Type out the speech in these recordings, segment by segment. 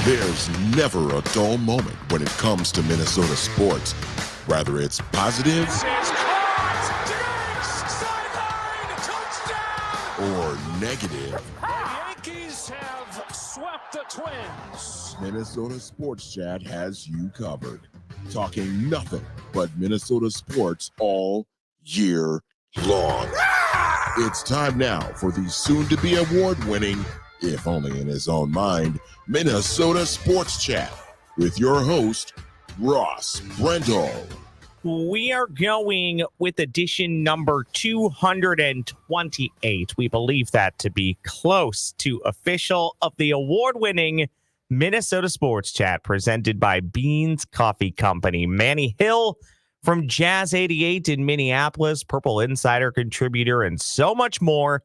There's never a dull moment when it comes to Minnesota sports. Whether it's positive or negative. The Yankees have swept the Twins. Minnesota Sports Chat has you covered. Talking nothing but Minnesota sports all year long. It's time now for the soon-to-be award-winning, if only in his own mind, Minnesota Sports Chat with your host, Ross Brendel. We are going with edition number 228. We believe that to be close to official of the award-winning Minnesota Sports Chat presented by Beans Coffee Company. Manny Hill from Jazz 88 in Minneapolis, Purple Insider contributor, and so much more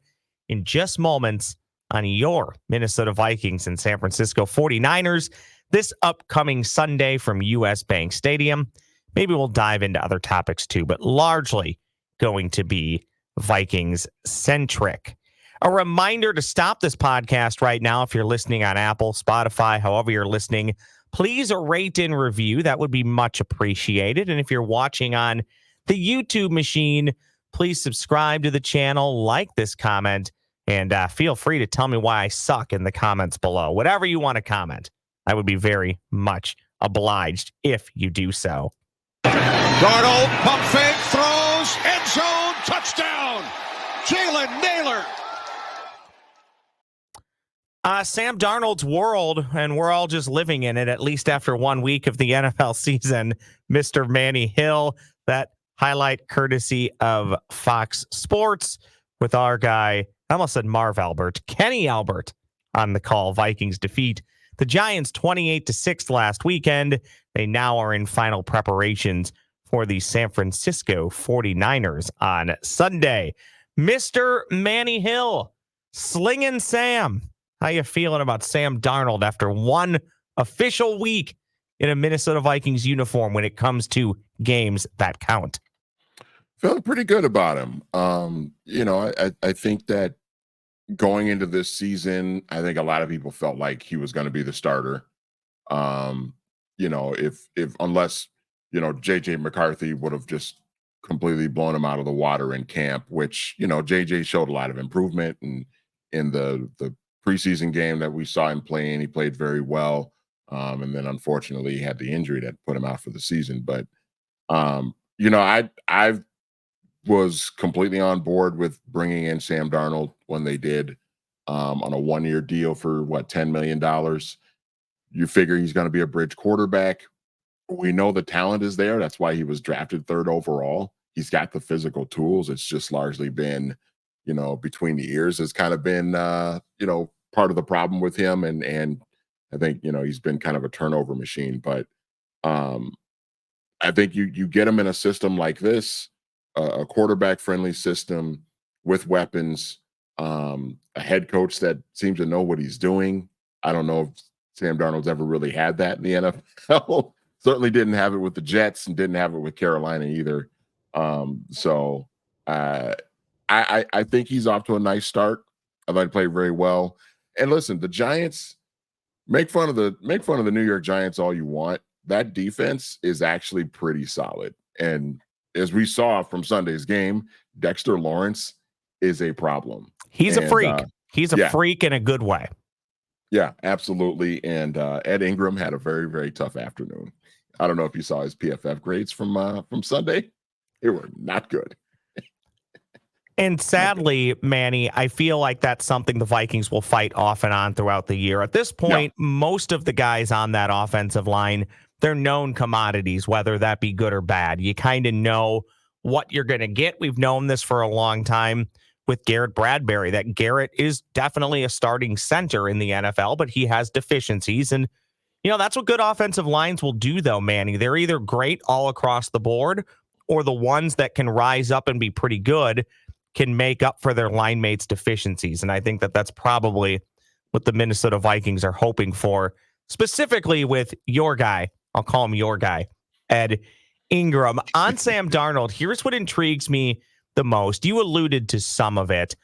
in just moments on your Minnesota Vikings and San Francisco 49ers this upcoming Sunday from US Bank Stadium. Maybe we'll dive into other topics too, but largely going to be Vikings centric. A reminder to stop this podcast right now. If you're listening on Apple, Spotify, however you're listening, please rate and review. That would be much appreciated. And if you're watching on the YouTube machine, please subscribe to the channel, like this comment, and feel free to tell me why I suck in the comments below. Whatever you want to comment, I would be very much obliged if you do so. Darnold, pump fake, throws, end zone, touchdown, Jalen Naylor. Sam Darnold's world, and we're all just living in it, at least after 1 week of the NFL season. Mr. Manny Hill, that highlight courtesy of Fox Sports with our guy, I almost said Marv Albert, Kenny Albert on the call. Vikings defeat the Giants 28-6 last weekend. They now are in final preparations for the San Francisco 49ers on Sunday. Mr. Manny Hill, Slingin' Sam. How you feeling about Sam Darnold after one official week in a Minnesota Vikings uniform when it comes to games that count? Feeling pretty good about him. I think that going into this season, I think a lot of people felt like he was going to be the starter. Unless JJ McCarthy would have just completely blown him out of the water in camp, which, JJ showed a lot of improvement, and in the preseason game that we saw him playing, he played very well. And then unfortunately he had the injury that put him out for the season. But I was completely on board with bringing in Sam Darnold when they did, on a 1-year deal for $10 million. You figure he's going to be a bridge quarterback. We know the talent is there. That's why he was drafted 3rd overall. He's got the physical tools. It's just largely been, between the ears has kind of been, part of the problem with him. And I think, he's been kind of a turnover machine. But I think you get him in a system like this, a quarterback-friendly system with weapons, a head coach that seems to know what he's doing. I don't know if Sam Darnold's ever really had that in the NFL. Certainly didn't have it with the Jets and didn't have it with Carolina either. I think he's off to a nice start. I thought he played very well. And listen, the Giants, make fun of the New York Giants all you want. That defense is actually pretty solid. And as we saw from Sunday's game, Dexter Lawrence is a problem. He's a freak. He's a freak in a good way. Yeah, absolutely. And Ed Ingram had a very, very tough afternoon. I don't know if you saw his PFF grades from Sunday. They were not good. And sadly, Manny, I feel like that's something the Vikings will fight off and on throughout the year. At this point, most of the guys on that offensive line, they're known commodities, whether that be good or bad. You kind of know what you're going to get. We've known this for a long time with Garrett Bradbury, that Garrett is definitely a starting center in the NFL, but he has deficiencies. And, that's what good offensive lines will do, though, Manny. They're either great all across the board, or the ones that can rise up and be pretty good can make up for their line mates' deficiencies. And I think that that's probably what the Minnesota Vikings are hoping for, specifically with your guy. I'll call him your guy, Ed Ingram. On Sam Darnold, here's what intrigues me the most. You alluded to some of it.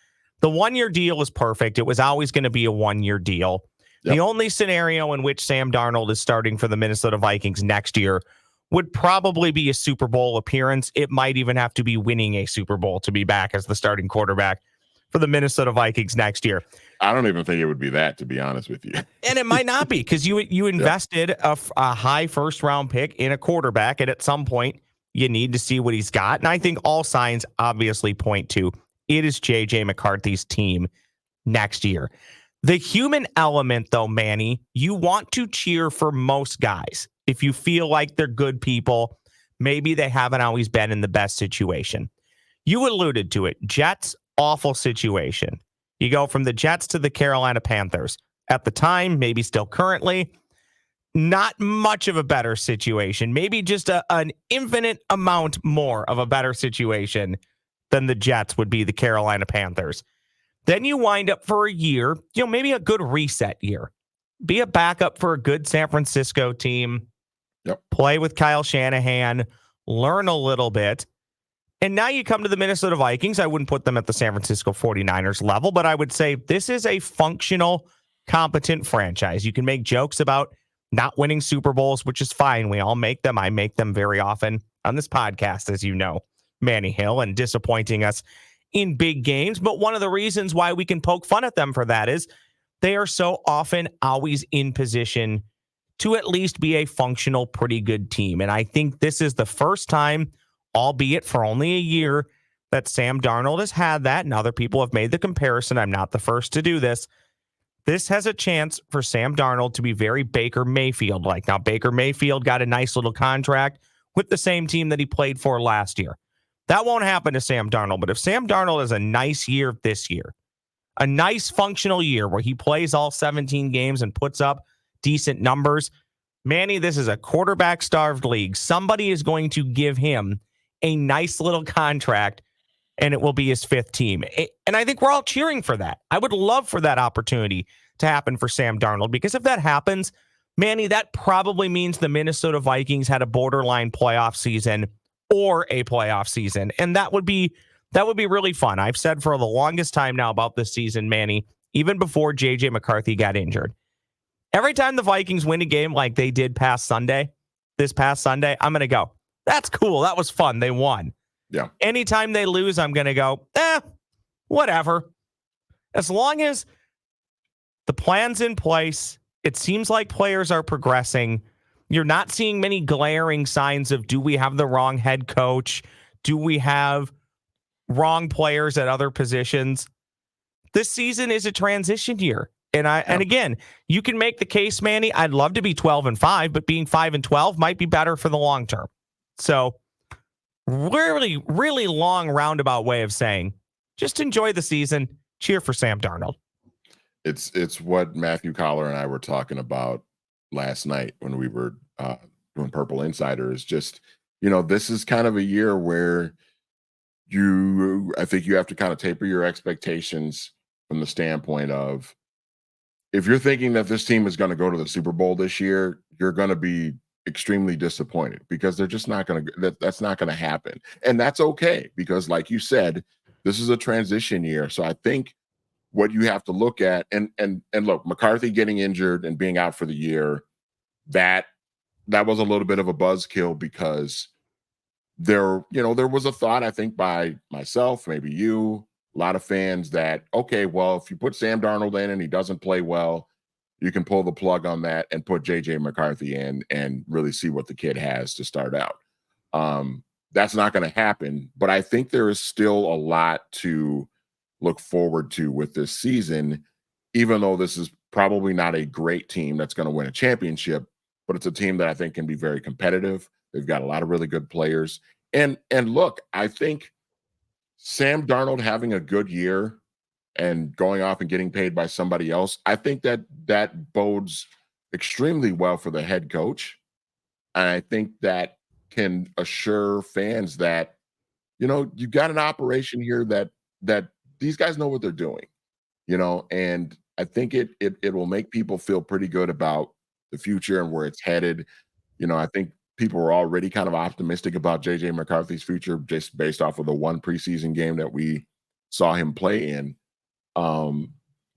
The 1-year deal is perfect. It was always going to be a 1-year deal. The only scenario in which Sam Darnold is starting for the Minnesota Vikings next year would probably be a Super Bowl appearance. It might even have to be winning a Super Bowl to be back as the starting quarterback for the Minnesota Vikings next year. I don't even think it would be that, to be honest with you. And it might not be, because you invested a high first-round pick in a quarterback, and at some point you need to see what he's got. And I think all signs obviously point to it is J.J. McCarthy's team next year. The human element, though, Manny, you want to cheer for most guys. If you feel like they're good people, maybe they haven't always been in the best situation. You alluded to it. Jets, awful situation. You go from the Jets to the Carolina Panthers. At the time, maybe still currently, not much of a better situation. Maybe just an infinite amount more of a better situation than the Jets would be the Carolina Panthers. Then you wind up for a year, maybe a good reset year. Be a backup for a good San Francisco team. Yep. Play with Kyle Shanahan. Learn a little bit. And now you come to the Minnesota Vikings. I wouldn't put them at the San Francisco 49ers level, but I would say this is a functional, competent franchise. You can make jokes about not winning Super Bowls, which is fine. We all make them. I make them very often on this podcast, as you know, Manny Hill, and disappointing us in big games. But one of the reasons why we can poke fun at them for that is they are so often always in position to at least be a functional, pretty good team. And I think this is the first time, albeit for only a year, that Sam Darnold has had that, and other people have made the comparison. I'm not the first to do this. This has a chance for Sam Darnold to be very Baker Mayfield-like. Now, Baker Mayfield got a nice little contract with the same team that he played for last year. That won't happen to Sam Darnold, but if Sam Darnold has a nice year this year, a nice functional year where he plays all 17 games and puts up decent numbers, Manny, this is a quarterback-starved league. Somebody is going to give him a nice little contract, and it will be his fifth team. And I think we're all cheering for that. I would love for that opportunity to happen for Sam Darnold, because if that happens, Manny, that probably means the Minnesota Vikings had a borderline playoff season or a playoff season. And that would be really fun. I've said for the longest time now about this season, Manny, even before J.J. McCarthy got injured, every time the Vikings win a game like they did this past Sunday, I'm going to go, that's cool. That was fun. They won. Yeah. Anytime they lose, I'm going to go, whatever. As long as the plan's in place, it seems like players are progressing. You're not seeing many glaring signs of, do we have the wrong head coach? Do we have wrong players at other positions? This season is a transition year. And again, you can make the case, Manny, I'd love to be 12-5, but being 5-12 might be better for the long term. So really, really long roundabout way of saying, just enjoy the season. Cheer for Sam Darnold. It's what Matthew Collar and I were talking about last night when we were doing Purple Insider. Is just, this is kind of a year where I think you have to kind of taper your expectations from the standpoint of, if you're thinking that this team is going to go to the Super Bowl this year, you're going to be extremely disappointed, because they're just not going to, that's not going to happen. And that's okay, because like you said, this is a transition year. So I think what you have to look at, and look, McCarthy getting injured and being out for the year, that was a little bit of a buzzkill, because there was a thought, I think, by myself, maybe you, a lot of fans, that, okay, well, if you put Sam Darnold in and he doesn't play well, you can pull the plug on that and put J.J. McCarthy in and really see what the kid has to start out. That's not going to happen, but I think there is still a lot to look forward to with this season, even though this is probably not a great team that's going to win a championship, but it's a team that I think can be very competitive. They've got a lot of really good players. And look, I think Sam Darnold having a good year and going off and getting paid by somebody else, I think that bodes extremely well for the head coach. And I think that can assure fans that, you've got an operation here that these guys know what they're doing, and I think it will make people feel pretty good about the future and where it's headed. I think people were already kind of optimistic about J.J. McCarthy's future just based off of the one preseason game that we saw him play in.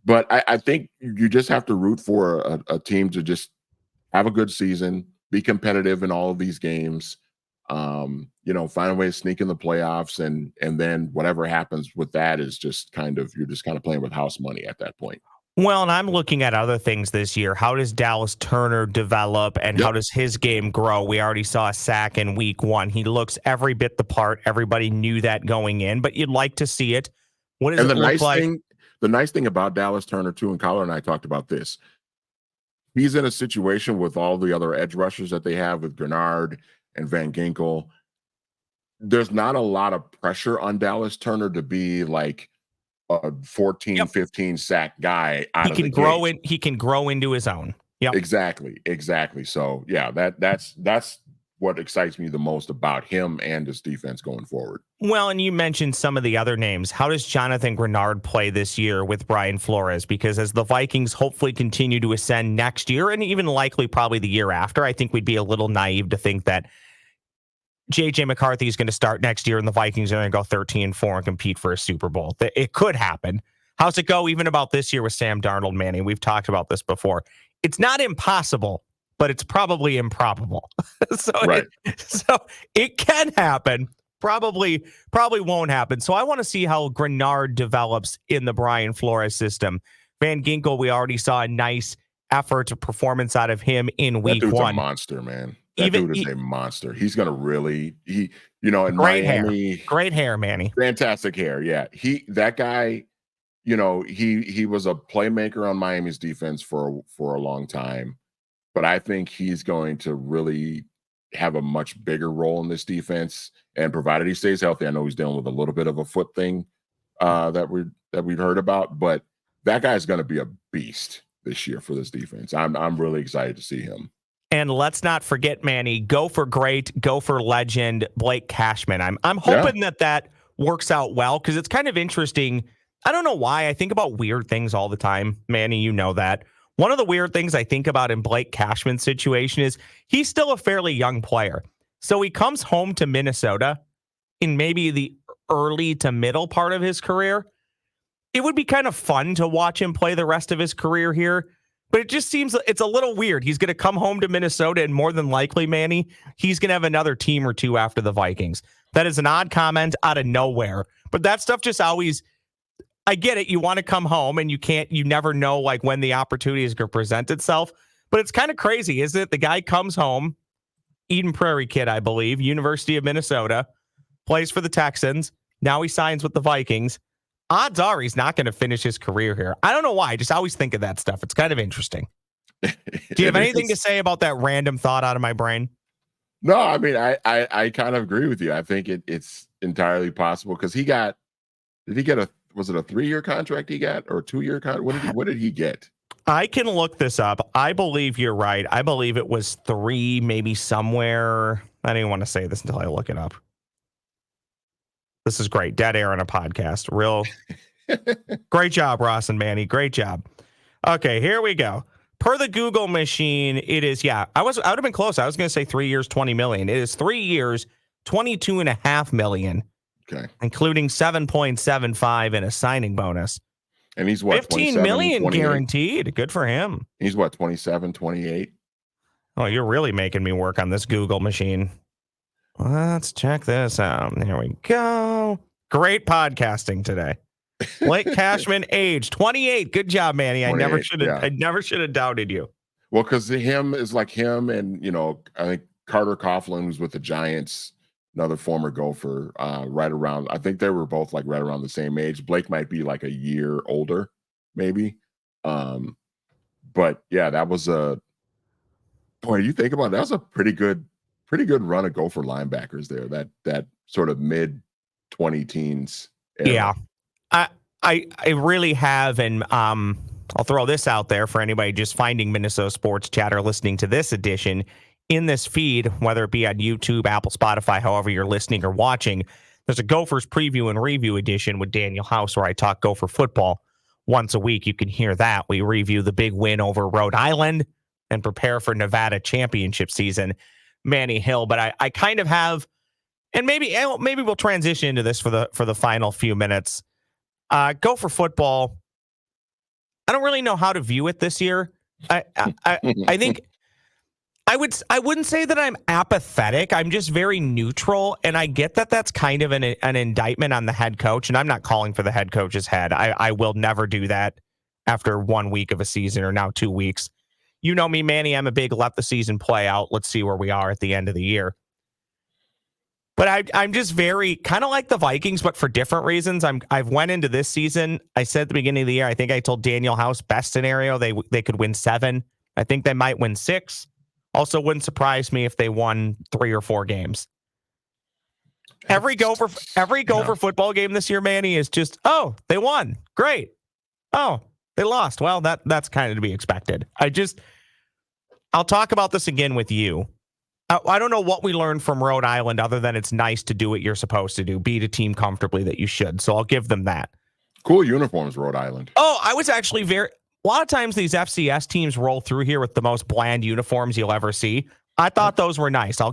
But I think you just have to root for a team to just have a good season, be competitive in all of these games, find a way to sneak in the playoffs, and then whatever happens with that is just you're just kind of playing with house money at that point. Well, and I'm looking at other things this year. How does Dallas Turner develop and how does his game grow? We already saw a sack in week 1. He looks every bit the part. Everybody knew that going in, but you'd like to see it. What does it look like? The nice thing about Dallas Turner, too, and Collar and I talked about this, he's in a situation with all the other edge rushers that they have with Grenard and Van Ginkel. There's not a lot of pressure on Dallas Turner to be like a 14, 15 sack guy out of the gate. He can grow into his own. Yep. Exactly. So, yeah, that's what excites me the most about him and his defense going forward. Well, and you mentioned some of the other names. How does Jonathan Grenard play this year with Brian Flores? Because as the Vikings hopefully continue to ascend next year and even likely probably the year after, I think we'd be a little naive to think that J.J. McCarthy is going to start next year and the Vikings are going to go 13-4 and compete for a Super Bowl. It could happen. How's it go even about this year with Sam Darnold, Manny? We've talked about this before. It's not impossible, but it's probably improbable. So it can happen. Probably won't happen. So I want to see how Grenard develops in the Brian Flores system. Van Ginkel, we already saw a nice effort, performance out of him in week 1. That dude's a monster, man. Dude is a monster. He's going to really, in great Miami. Great hair, Manny. Fantastic hair. Yeah. That guy, he was a playmaker on Miami's defense for a long time. But I think he's going to really have a much bigger role in this defense. And provided he stays healthy, I know he's dealing with a little bit of a foot thing that we've heard about, but that guy's going to be a beast this year for this defense. I'm really excited to see him. And let's not forget, Manny, Gopher great, Gopher legend, Blake Cashman. I'm hoping that works out well because it's kind of interesting. I don't know why I think about weird things all the time, Manny. You know that. One of the weird things I think about in Blake Cashman's situation is he's still a fairly young player. So he comes home to Minnesota in maybe the early to middle part of his career. It would be kind of fun to watch him play the rest of his career here, but it just seems it's a little weird. He's going to come home to Minnesota and more than likely, Manny, he's going to have another team or two after the Vikings. That is an odd comment out of nowhere, but that stuff just always, I get it. You want to come home and you never know like when the opportunity is going to present itself, but it's kind of crazy, isn't it? The guy comes home, Eden Prairie kid, I believe, University of Minnesota, plays for the Texans. Now he signs with the Vikings. Odds are he's not going to finish his career here. I don't know why. I just always think of that stuff. It's kind of interesting. Do you have anything to say about that random thought out of my brain? No, I mean, I kind of agree with you. I think it's entirely possible because was it a 3-year contract he got or a 2-year contract? What did he get? I can look this up. I believe you're right. I believe it was 3, maybe somewhere. I didn't want to say this until I look it up. This is great. Dead air on a podcast. Real great job, Ross and Manny. Great job. Okay, here we go. Per the Google machine, it is, I would have been close. I was going to say 3 years, $20 million. It is 3 years, $22.5 million. Okay. Including 7.75 and a signing bonus. And he's what? $15 million 28? Guaranteed. Good for him. He's what, 27, 28? Oh, you're really making me work on this Google machine. Let's check this out. Here we go. Great podcasting today. Blake Cashman, age 28. Good job, Manny. I never should have doubted you. Well, because him is like him, and I think Carter Coughlin, who's with the Giants, another former Gopher, right around. I think they were both like right around the same age. Blake might be like a year older, maybe. But yeah, that was you think about it, that was a pretty good run of Gopher linebackers there. That sort of mid 20 teens era. Yeah. I really have, and I'll throw this out there for anybody just finding Minnesota Sports Chat or listening to this edition in this feed, whether it be on YouTube, Apple, Spotify, however you're listening or watching. There's a Gophers preview and review edition with Daniel House where I talk Gopher football once a week. You can hear that. We review the big win over Rhode Island and prepare for Nevada championship season, Manny Hill. But I kind of have, and maybe we'll transition into this for the final few minutes. Gopher football, I don't really know how to view it this year. I think I wouldn't say that I'm apathetic. I'm just very neutral, and I get that that's kind of an indictment on the head coach, and I'm not calling for the head coach's head. I will never do that after 1 week of a season, or now 2 weeks. You know me, Manny. I'm a big let the season play out. Let's see where we are at the end of the year. But I'm just very kind of like the Vikings, but for different reasons. I've went into this season. I said at the beginning of the year, I think I told Daniel House best scenario they could win 7. I think they might win 6. Also, wouldn't surprise me if they won 3 or 4 games. Every Gopher football game this year, Manny, is just, oh, they won, great. Oh, they lost. Well, that's kind of to be expected. I'll talk about this again with you. I don't know what we learned from Rhode Island other than it's nice to do what you're supposed to do, beat a team comfortably that you should. So I'll give them that. Cool uniforms, Rhode Island. Oh, I was actually a lot of times these FCS teams roll through here with the most bland uniforms you'll ever see. I thought those were nice. I'll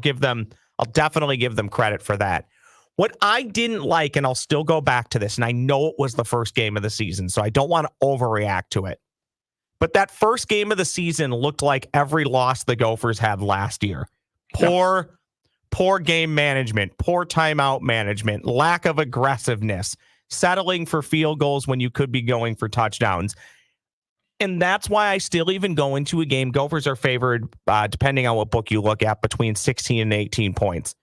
definitely give them credit for that. What I didn't like, and I'll still go back to this, and I know it was the first game of the season, so I don't want to overreact to it. But that first game of the season looked like every loss the Gophers had last year. Poor game management, poor timeout management, lack of aggressiveness, settling for field goals when you could be going for touchdowns. And that's why I still even go into a game. Gophers are favored, depending on what book you look at, between 16 and 18 points.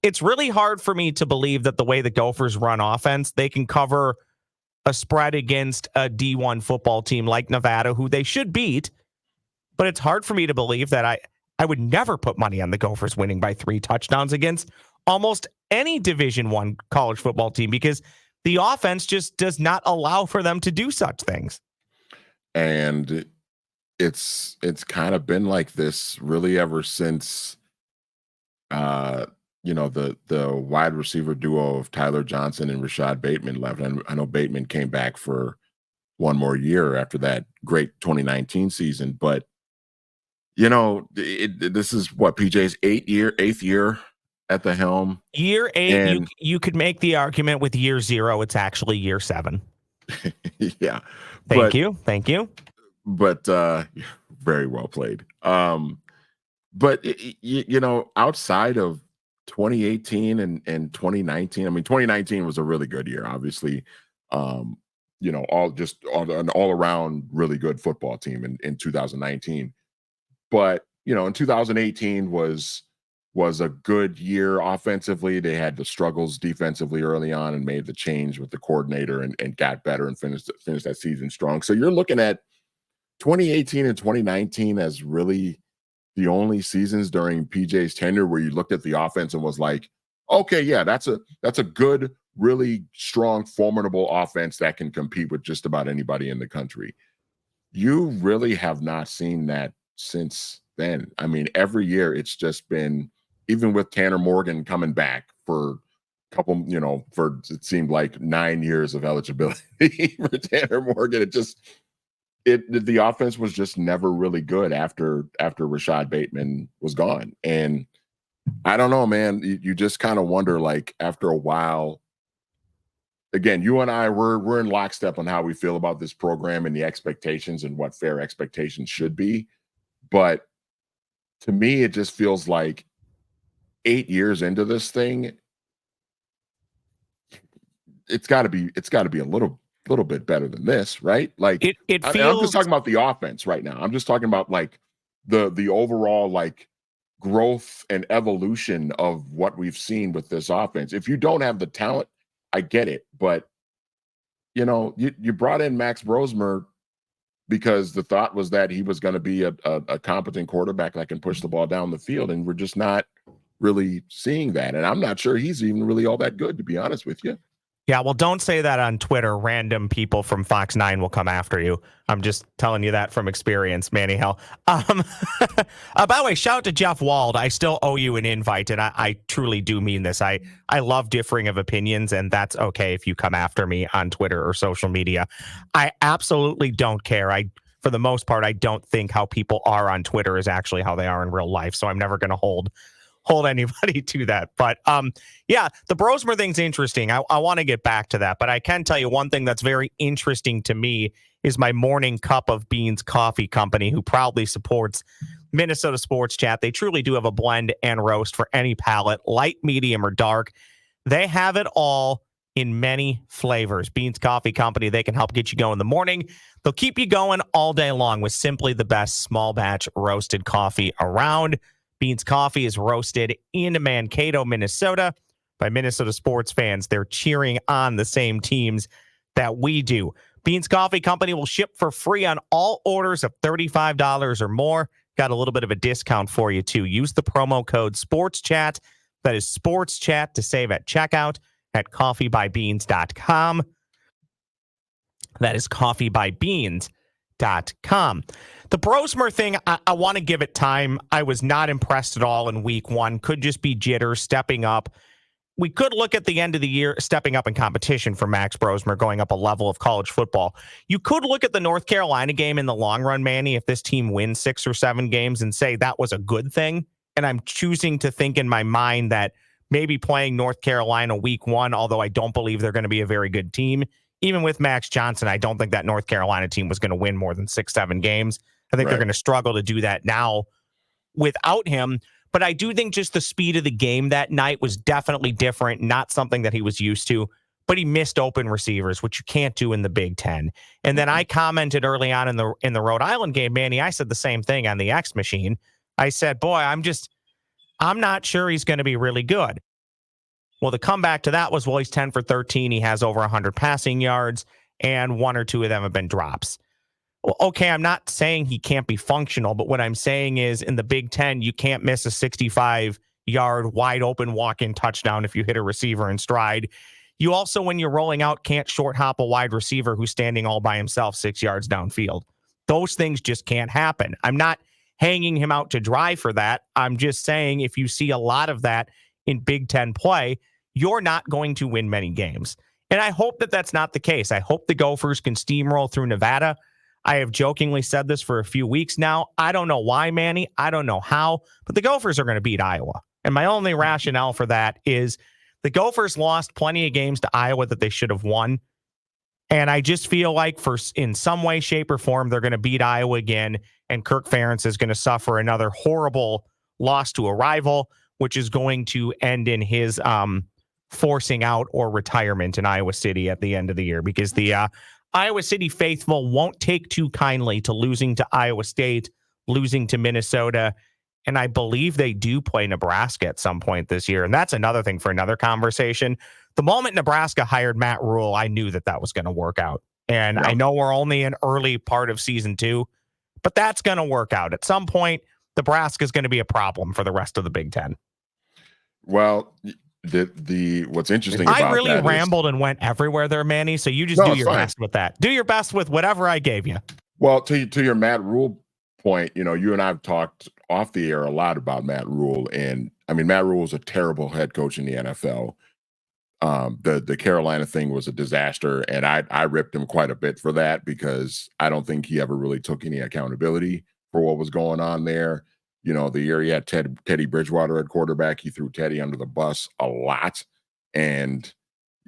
It's really hard for me to believe that the way the Gophers run offense, they can cover a spread against a D1 football team like Nevada, who they should beat. But it's hard for me to believe that I would never put money on the Gophers winning by 3 touchdowns against almost any Division I college football team, because the offense just does not allow for them to do such things. And it's kind of been like this really ever since the wide receiver duo of Tyler Johnson and Rashad Bateman left. And I know Bateman came back for one more year after that great 2019 season, but this is what PJ's eighth year at the helm. Year 8, you could make the argument with year 0. It's actually year 7. Yeah. Thank you. But very well played. But outside of 2018 and 2019, I mean, 2019 was a really good year, obviously. An all around really good football team in 2019. But, in 2018 was a good year offensively. They had the struggles defensively early on and made the change with the coordinator and got better and finished that season strong. So you're looking at 2018 and 2019 as really the only seasons during PJ's tenure where you looked at the offense and was like, okay, yeah, that's a good, really strong, formidable offense that can compete with just about anybody in the country. You really have not seen that since then. I mean, every year it's just been, even with Tanner Morgan coming back for a couple, for it seemed like 9 years of eligibility for Tanner Morgan, the offense was just never really good after Rashad Bateman was gone. And I don't know, man, you just kind of wonder, like, after a while, again, you and I, we're in lockstep on how we feel about this program and the expectations and what fair expectations should be. But to me, it just feels like 8 years into this thing, it's got to be a little bit better than this, right? Like, it feels. I'm just talking about the offense right now. I'm just talking about like the overall like growth and evolution of what we've seen with this offense. If you don't have the talent, I get it, but you brought in Max Brosmer because the thought was that he was going to be a competent quarterback that can push the ball down the field, and we're just not really seeing that. And I'm not sure he's even really all that good, to be honest with you. Yeah, well, don't say that on Twitter. Random people from Fox 9 will come after you. I'm just telling you that from experience, Manny Hill. By the way, shout out to Jeff Wald. I still owe you an invite, and I truly do mean this. I love differing of opinions, and that's okay if you come after me on Twitter or social media. I absolutely don't care. For the most part, I don't think how people are on Twitter is actually how they are in real life, so I'm never going to hold anybody to that. But yeah, the Brosmer thing's interesting. I want to get back to that, but I can tell you one thing that's very interesting to me is my morning cup of beans coffee company, who proudly supports Minnesota Sports Chat. They truly do have a blend and roast for any palate, light, medium, or dark. They have it all in many flavors. Beans Coffee Company, they can help get you going in the morning. They'll keep you going all day long with simply the best small batch roasted coffee around. Beans Coffee is roasted in Mankato, Minnesota by Minnesota sports fans. They're cheering on the same teams that we do. Beans Coffee Company will ship for free on all orders of $35 or more. Got a little bit of a discount for you, too. Use the promo code SportsChat. That is SportsChat to save at checkout at coffeebybeans.com. That is coffeebybeans.com. The Brosmer thing, I want to give it time. I was not impressed at all in week one. Could just be jitters stepping up. We could look at the end of the year stepping up in competition for Max Brosmer, going up a level of college football. You could look at the North Carolina game in the long run, Manny, if this team wins 6 or 7 games, and say that was a good thing. And I'm choosing to think in my mind that maybe playing North Carolina week one, although I don't believe they're going to be a very good team. Even with Max Johnson, I don't think that North Carolina team was going to win more than 6, 7 games. I think they're going to struggle to do that now without him. But I do think just the speed of the game that night was definitely different, not something that he was used to. But he missed open receivers, which you can't do in the Big Ten. And then I commented early on in the Rhode Island game, Manny, I said the same thing on the X machine. I said, boy, I'm not sure he's going to be really good. Well, the comeback to that was, well, he's 10 for 13. He has over 100 passing yards, and 1 or 2 of them have been drops. Well, okay, I'm not saying he can't be functional, but what I'm saying is in the Big Ten, you can't miss a 65-yard wide open walk-in touchdown if you hit a receiver in stride. You also, when you're rolling out, can't short hop a wide receiver who's standing all by himself 6 yards downfield. Those things just can't happen. I'm not hanging him out to dry for that. I'm just saying if you see a lot of that in Big Ten play, you're not going to win many games. And I hope that that's not the case. I hope the Gophers can steamroll through Nevada. I have jokingly said this for a few weeks now. I don't know why, Manny. I don't know how, but the Gophers are going to beat Iowa. And my only rationale for that is the Gophers lost plenty of games to Iowa that they should have won. And I just feel like in some way, shape, or form, they're going to beat Iowa again. And Kirk Ferentz is going to suffer another horrible loss to a rival, which is going to end in his forcing out or retirement in Iowa City at the end of the year, because the Iowa City faithful won't take too kindly to losing to Iowa State, losing to Minnesota, and I believe they do play Nebraska at some point this year. And that's another thing for another conversation. The moment Nebraska hired Matt Rule, I knew that was going to work out. And I know we're only in early part of season 2, but that's going to work out. At some point, Nebraska is going to be a problem for the rest of the Big Ten. Well, what's interesting about I really that rambled and went everywhere there, Manny. So you just do your best with that. Do your best with whatever I gave you. Well, to your Matt Rule point, you and I have talked off the air a lot about Matt Rule, and I mean Matt Rule is a terrible head coach in the NFL. The Carolina thing was a disaster, and I ripped him quite a bit for that because I don't think he ever really took any accountability for what was going on there. The year he had Teddy Bridgewater at quarterback, he threw Teddy under the bus a lot. And,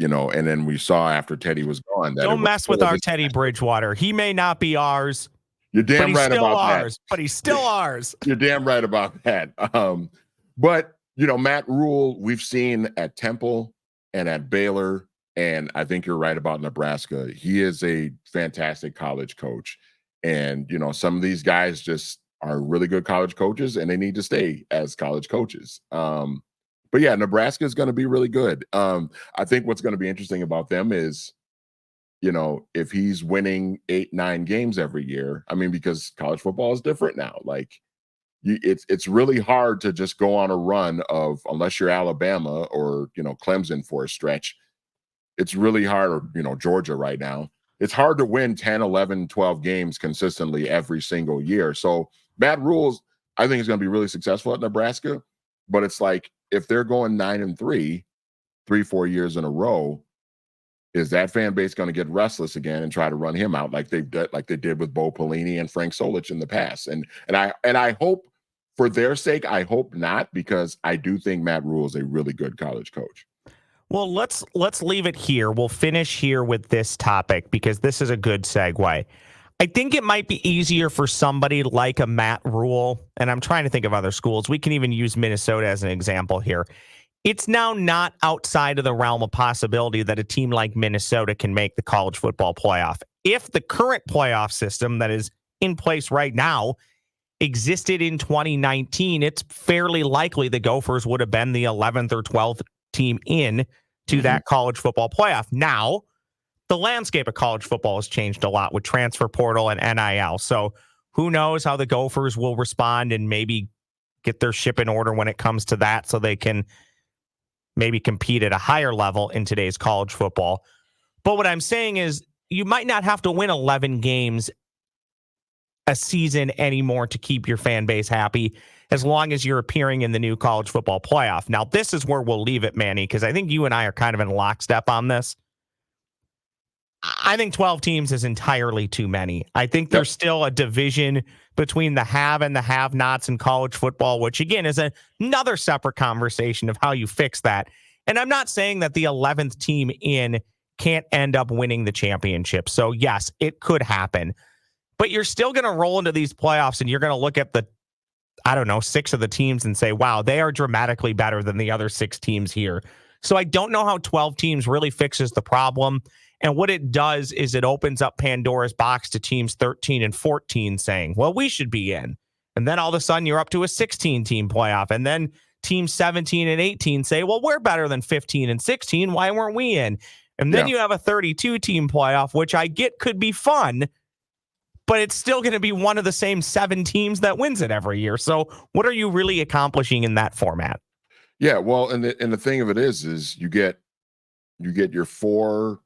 and then we saw after Teddy was gone. Don't mess with our Teddy Bridgewater. He may not be ours. You're damn right about that. But he's still ours. You're damn right about that. But, Matt Rule, we've seen at Temple and at Baylor, and I think you're right about Nebraska. He is a fantastic college coach. And, some of these guys just are really good college coaches, and they need to stay as college coaches. But yeah, Nebraska is going to be really good. I think what's going to be interesting about them is, if he's winning 8-9 games every year, I mean, because college football is different now. Like it's really hard to just go on a run of, unless you're Alabama or, Clemson for a stretch, it's really hard, or, Georgia right now. It's hard to win 10, 11, 12 games consistently every single year. So Matt Rule, I think, is going to be really successful at Nebraska, but it's like if they're going 9-3, 3-4 years in a row, is that fan base going to get restless again and try to run him out like they did with Bo Pelini and Frank Solich in the past? And I hope, for their sake, I hope not, because I do think Matt Rule is a really good college coach. Well, let's leave it here. We'll finish here with this topic because this is a good segue. I think it might be easier for somebody like a Matt Rule, and I'm trying to think of other schools. We can even use Minnesota as an example here. It's now not outside of the realm of possibility that a team like Minnesota can make the college football playoff. If the current playoff system that is in place right now existed in 2019, it's fairly likely the Gophers would have been the 11th or 12th team in to that college football playoff. Now, the landscape of college football has changed a lot with transfer portal and NIL. So who knows how the Gophers will respond and maybe get their ship in order when it comes to that so they can maybe compete at a higher level in today's college football. But what I'm saying is you might not have to win 11 games a season anymore to keep your fan base happy as long as you're appearing in the new college football playoff. Now, this is where we'll leave it, Manny, because I think you and I are kind of in lockstep on this. I think 12 teams is entirely too many. I think there's still a division between the have and the have-nots in college football, which, again, is another separate conversation of how you fix that. And I'm not saying that the 11th team in can't end up winning the championship. So, yes, it could happen. But you're still going to roll into these playoffs and you're going to look at the, 6 of the teams and say, wow, they are dramatically better than the other 6 teams here. So I don't know how 12 teams really fixes the problem. And what it does is it opens up Pandora's box to teams 13 and 14 saying, well, we should be in. And then all of a sudden you're up to a 16-team playoff. And then teams 17 and 18 say, well, we're better than 15 and 16. Why weren't we in? And then you have a 32-team playoff, which I get could be fun, but it's still going to be one of the same 7 teams that wins it every year. So what are you really accomplishing in that format? Yeah, well, and the thing of it is you get your 4,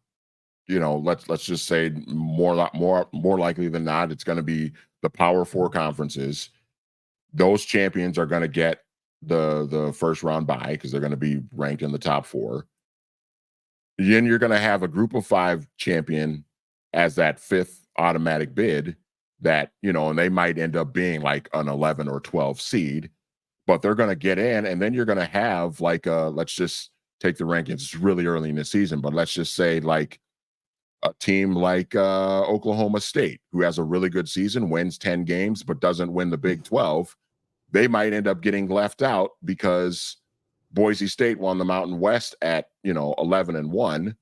let's just say more likely than not, it's going to be the Power 4 conferences. Those champions are going to get the first round bye because they're going to be ranked in the top 4. Then you're going to have a group of 5 champion as that 5th automatic bid that, and they might end up being like an 11 or 12 seed, but they're going to get in. And then you're going to have like let's just take the rankings. It's really early in the season, but let's just say like a team like Oklahoma State, who has a really good season, wins 10 games, but doesn't win the Big 12. They might end up getting left out because Boise State won the Mountain West at, 11-1,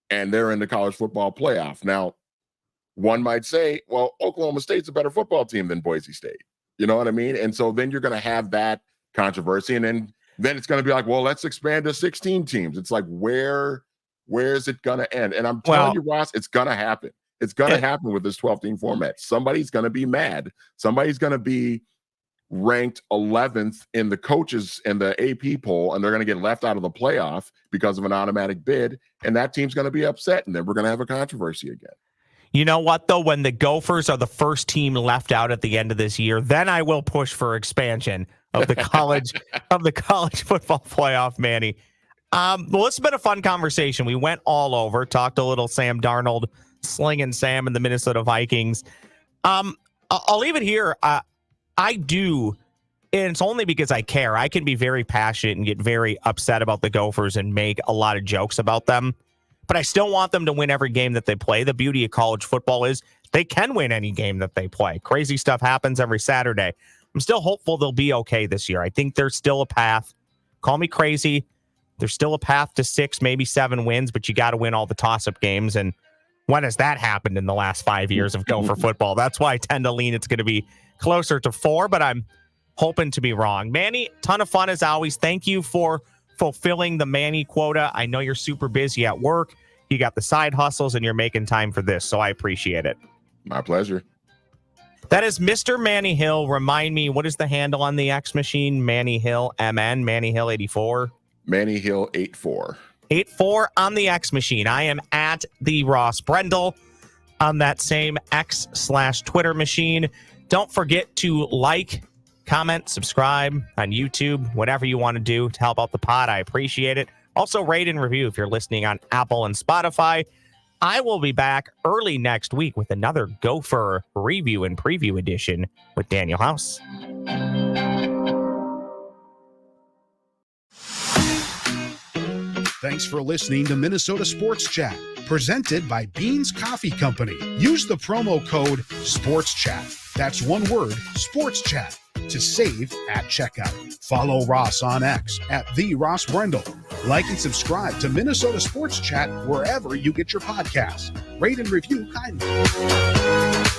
and they're in the college football playoff. Now, one might say, well, Oklahoma State's a better football team than Boise State. You know what I mean? And so then you're going to have that controversy. And then it's going to be like, well, let's expand to 16 teams. It's like, where is it going to end? And I'm telling you, Ross, it's going to happen. It's going to happen with this 12-team format. Somebody's going to be mad. Somebody's going to be ranked 11th in the coaches and the AP poll, and they're going to get left out of the playoff because of an automatic bid. And that team's going to be upset. And then we're going to have a controversy again. You know what, though? When the Gophers are the first team left out at the end of this year, then I will push for expansion of the college football playoff, Manny. Well, it's been a fun conversation. We went all over, talked a little Sam Darnold, slinging Sam and the Minnesota Vikings. I'll leave it here. I do, and it's only because I care. I can be very passionate and get very upset about the Gophers and make a lot of jokes about them. But I still want them to win every game that they play. The beauty of college football is they can win any game that they play. Crazy stuff happens every Saturday. I'm still hopeful they'll be okay this year. I think there's still a path. Call me crazy. There's still a path to 6, maybe 7 wins, but you got to win all the toss-up games. And when has that happened in the last 5 years of Gopher football? That's why I tend to lean it's going to be closer to 4, but I'm hoping to be wrong. Manny, ton of fun as always. Thank you for fulfilling the Manny quota. I know you're super busy at work. You got the side hustles and you're making time for this, so I appreciate it. My pleasure. That is Mr. Manny Hill. Remind me, what is the handle on the X machine? Manny Hill MN, Manny Hill 84. Manny Hill 84. 84 on the X machine. I am at the Ross Brendel on that same X/Twitter machine. Don't forget to like, comment, subscribe on YouTube, whatever you want to do to help out the pod. I appreciate it. Also, rate and review if you're listening on Apple and Spotify. I will be back early next week with another Gopher review and preview edition with Daniel House. Thanks for listening to Minnesota Sports Chat, presented by Beans Coffee Company. Use the promo code SPORTSCHAT. That's one word, Sports Chat, to save at checkout. Follow Ross on X at @TheRossBrendel. Like and subscribe to Minnesota Sports Chat wherever you get your podcasts. Rate and review kindly.